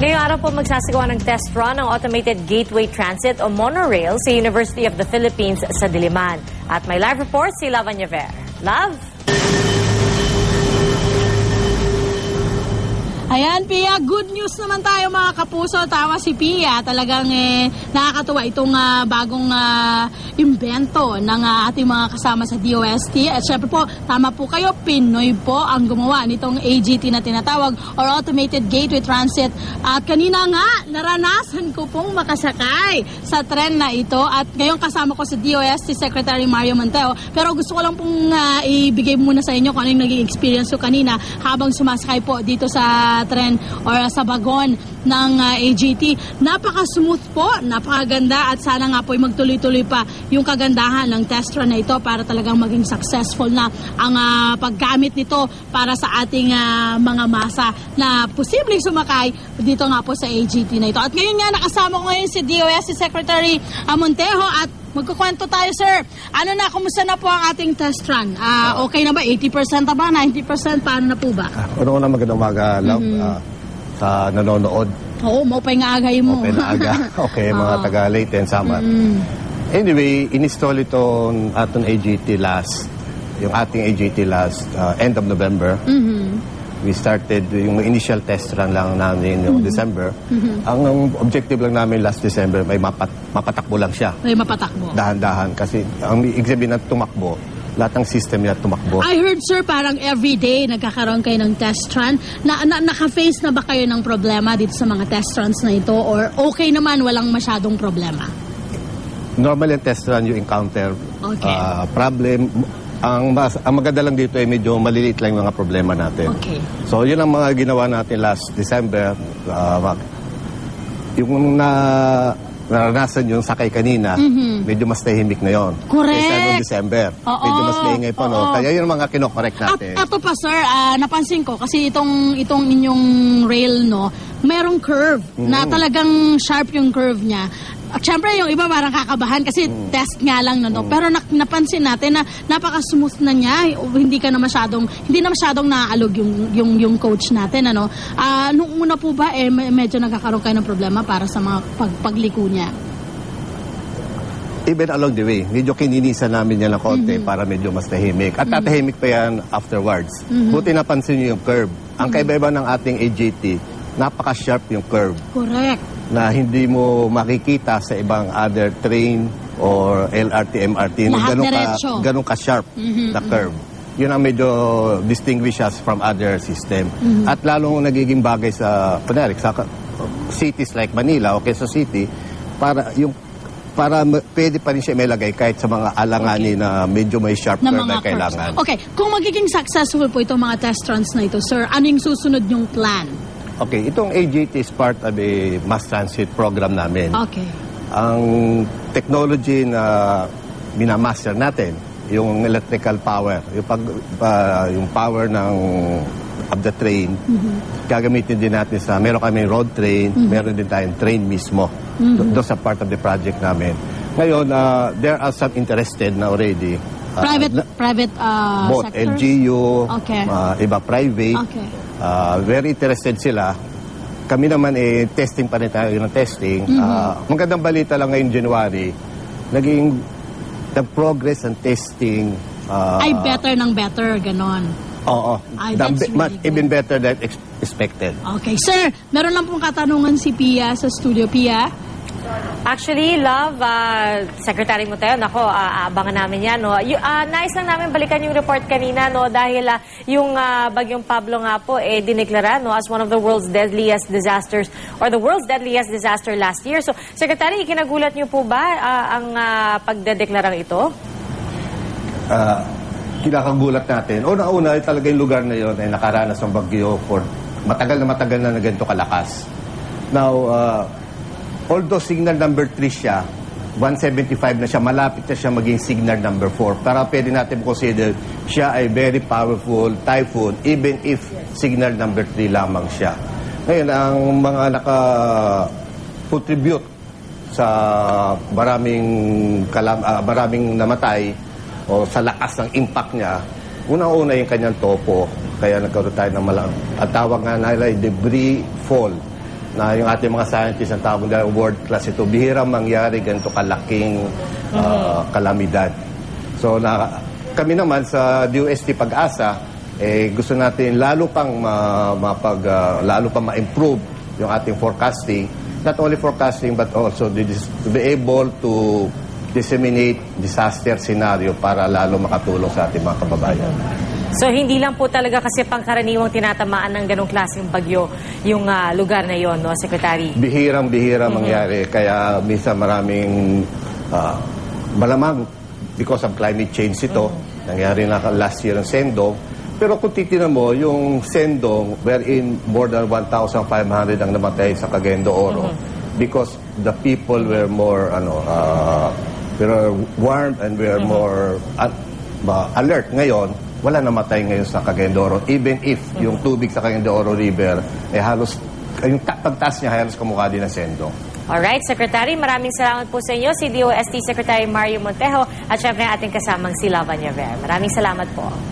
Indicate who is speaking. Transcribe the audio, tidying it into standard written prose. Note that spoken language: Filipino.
Speaker 1: Ngayong araw po magsasagawa ng test run ng Automated Gateway Transit o Monorail sa University of the Philippines sa Diliman. At may live report si Love Anyaver. Love?
Speaker 2: Ayan, Pia, good news naman tayo mga kapuso. Tama si Pia, talagang nakakatuwa itong bagong imbento ng ating mga kasama sa DOST. At syempre po, tama po kayo, Pinoy po ang gumawa nitong AGT na tinatawag or Automated Gateway Transit. At kanina nga, naranasan ko pong makasakay sa tren na ito. At ngayon kasama ko sa DOST Secretary Mario Monteo. Pero gusto ko lang pong ibigay muna sa inyo kung ano yung naging experience ko kanina habang sumasakay po dito sa tren or sa bagon ng AGT. Napaka-smooth po, napakaganda at sana nga po ay magtuloy-tuloy pa yung kagandahan ng test run na ito para talagang maging successful na ang paggamit nito para sa ating mga masa na posibleng sumakay dito nga po sa AGT na ito. At ngayon nga, nakasama ko ngayon si DOST Secretary Montejo at magkukwento tayo, sir. Ano na, kumusta na po ang ating test run? Okay na ba? 80% na ba? 90%? Paano na po ba?
Speaker 3: Una magandang umaga, Love, sa nanonood.
Speaker 2: Oo, maupay nga agay mo.
Speaker 3: Okay na aga. Okay, mga taga-Leyte and Samar. Anyway, in-install itong atong AGT last, yung ating AGT last end of November. We started yung initial test run lang namin yung December. Ang objective lang namin last December may mapatakbo lang siya.
Speaker 2: May mapatakbo.
Speaker 3: Dahan-dahan kasi ang exhibit na tumakbo, lahat ng system niya tumakbo.
Speaker 2: I heard, sir, parang everyday nagkakaroon kayo ng test run. Naka-face na ba kayo ng problema dito sa mga test runs na ito or okay naman, walang masyadong problema?
Speaker 3: Normal yung test run, you encounter problem. Ang maganda lang dito ay medyo maliliit lang yung mga problema natin.
Speaker 2: Okay.
Speaker 3: So, yun ang mga ginawa natin last December. Yung naranasan yung sakay kanina, medyo mas tahimik na yon.
Speaker 2: Correct.
Speaker 3: Kaysa noong December. Medyo mas maingay pa, no? Kaya yun ang mga kinokorek natin.
Speaker 2: At ito pa, sir, napansin ko, kasi itong inyong rail, no, merong curve na talagang sharp yung curve niya. At syempre, yung iba parang kakabahan kasi test nga lang na, no? Pero napansin natin na napaka-smooth na niya. Hindi na masyadong naaalog yung coach natin, ano? Nung una po ba, medyo nagkakaroon kayo ng problema para sa mga pagliko niya?
Speaker 3: Even along the way, medyo kininisan namin yan ng konti para medyo mas tahimik. At tatahimik pa yan afterwards. Buti napansin niyo yung curve. Ang kaiba-iba ng ating AGT, napaka-sharp yung curve.
Speaker 2: Correct.
Speaker 3: Na hindi mo makikita sa ibang other train or LRT, MRT. Ganun ka-sharp na curve. Yun ang medyo distinguish us from other system. At lalong nagiging bagay sa cities like Manila o Quezon City para pwede pa rin siya may lagay kahit sa mga alanganin na medyo may sharp curve na kailangan.
Speaker 2: Okay, kung magiging successful po itong mga test runs na ito, sir, ano yung susunod yung plan?
Speaker 3: Okay, itong AGT is part of a mass transit program namin.
Speaker 2: Okay.
Speaker 3: Ang technology na minamaster natin, yung electrical power, yung power of the train, gagamitin din natin meron kami road train, meron din tayong train mismo. Doon sa part of the project namin. Ngayon, there are some interested na already.
Speaker 2: Private
Speaker 3: both
Speaker 2: sectors?
Speaker 3: LGU,
Speaker 2: Okay.
Speaker 3: Iba private.
Speaker 2: Okay.
Speaker 3: Very interested sila. Kami naman testing pa rin tayo ng testing. Magandang balita lang ngayon January, nag-progress ang testing.
Speaker 2: Ay better ng better, ganon.
Speaker 3: Oo. Even better than expected.
Speaker 2: Okay. Sir, meron lang pong katanungan si Pia sa studio. Pia?
Speaker 1: Actually, Love, Secretary Monteo, nako, abangan namin yan, no? Nais lang namin balikan yung report kanina, no? Dahil yung Bagyong Pablo nga po, dineklara, no? As one of the world's deadliest disasters, or the world's deadliest disaster last year. So, Secretary, ikinagulat niyo po ba ang pagdedeklarang ito?
Speaker 3: Kinakagulat natin. Una-una, talaga yung lugar na yun ay nakaranas ng bagyo for matagal na ganito kalakas. Now, although signal number 3 siya, 175 na siya, malapit na siya maging signal number 4. Para pwede natin consider siya ay very powerful typhoon even if signal number 3 lamang siya. Ngayon, ang mga naka-contribute sa maraming namatay o sa lakas ng impact niya, unang-una yung kanyang topo. Kaya nagkaroon tayo ng ang tawag nga nila ay debris fall. na yung ating mga scientists ang tawag nila world class ito. Bihirang mangyari ganito kalaking kalamidad. So kami naman sa DOST Pag-asa, gusto natin lalo pang ma-improve yung ating forecasting. Not only forecasting but also to be able to disseminate disaster scenario para lalo makatulong sa ating mga kababayan.
Speaker 1: So hindi lang po talaga kasi pangkaraniwang tinatamaan ng ganong klaseng bagyo yung lugar na yon, no, Secretary?
Speaker 3: Bihirang-bihira mangyari. Kaya minsan maraming malamang because of climate change ito. Nangyari na last year ang Sendong. Pero kung titignan mo, yung Sendong, wherein more than 1,500 ang namatay sa Cagayan de Oro because the people were more we were warm and we were more alert. Ngayon, wala namatay ngayon sa Cagayan de Oro. Even if yung tubig sa Cagayan de Oro River, halos, yung pagtaas niya halos kamukha din ng Sendong.
Speaker 1: Alright, Secretary, maraming salamat po sa inyo. Si DOST Secretary Mario Montejo at syempre ating kasamang si Lavanya Ver. Maraming salamat po.